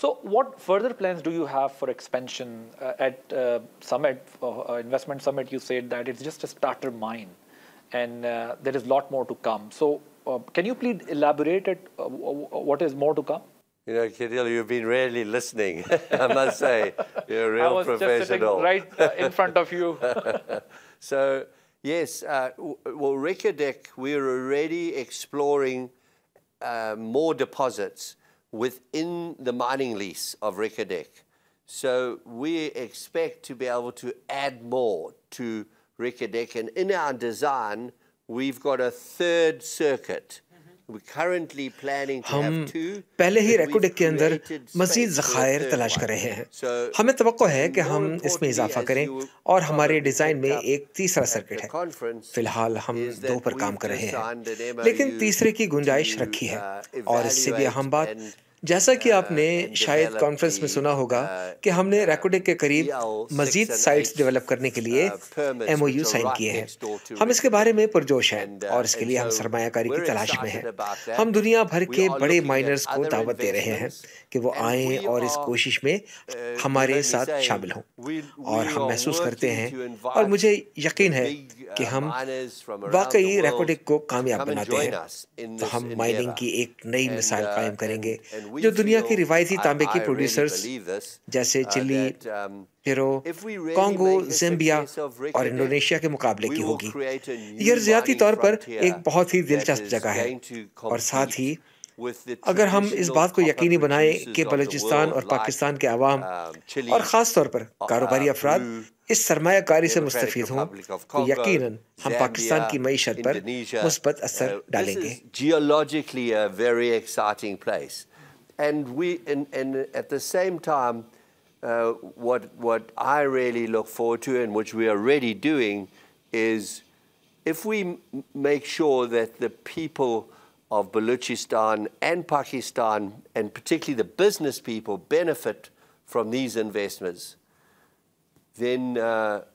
So what further plans do you have for expansion at Summit, Investment Summit? You said that it's just a starter mine and there is a lot more to come. So can you please elaborate it, what is more to come? You know, Adil, you've been really listening, I must say. You're a real professional. I was just sitting right in front of you. So, yes, well, Reko Diq, we're already exploring more deposits within the mining lease of Reko Diq. So we expect to be able to add more to Reko Diq. And in our design, we've got a third circuit. We're currently planning to have two. पहले ही रेको Dick के अंदर मज़ीद ज़खायर तलाश कर रहे हैं. हमें तवक्को है कि हम इसमें इजाफा करें और हमारे डिज़ाइन में एक तीसरा सर्किट है. फिलहाल हम 2 पर काम कर रहे हैं, लेकिन तीसरे की गुंजाइश रखी है. और इससे भी अहम बात, जैसा कि आपने शायद कॉन्फ्रेंस में सुना होगा कि हमने रेको डिक के करीब मजीद साइट्स डेवलप करने के लिए MOU साइन किए हैं. हम इसके बारे में पुरजोश हैं और इसके लिए हम सरमायाकारी की तलाश में हैं. हम दुनिया भर के बड़े माइनर्स को दावत दे रहे हैं कि वो आएं और इस कोशिश में हमारे साथ शामिल हों. और हम महसूस करते हैं और मुझे यकीन है कि हम वाकई रेको डिक को कामयाब बनाते हैं. तो हम माइनिंग की एक नई मिसाल कायम करेंगे जो दुनिया के रिवायती तांबे की प्रोड्यूसर्स जैसे चिली, पेरू, कांगो, ज़ाम्बिया और इंडोनेशिया के मुकाबले की होगी. ये अर्जियाती तौर पर एक बहुत ही दिलचस्प जगह है. और साथ ही अगर हम इस बात को यकीनी बनाएं कि बलूचिस्तान और पाकिस्तान के अवाम और ख़ास तौर पर कारोबारी अफराद इस सरमायाकारी से मुस्तफ़ीद हों, तो यकीनन हम पाकिस्तान की मईशत पर मुस्बत असर डालेंगे. Geologically a very exciting place. And at the same time, what I really look forward to, and which we are already doing, is if we make sure that the people of Balochistan and Pakistan, and particularly the business people, benefit from these investments, then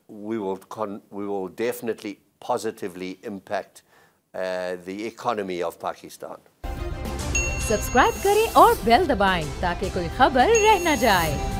we will definitely positively impact the economy of Pakistan. Subscribe करें और bell दबाएं ताकि कोई खबर रह न जाए.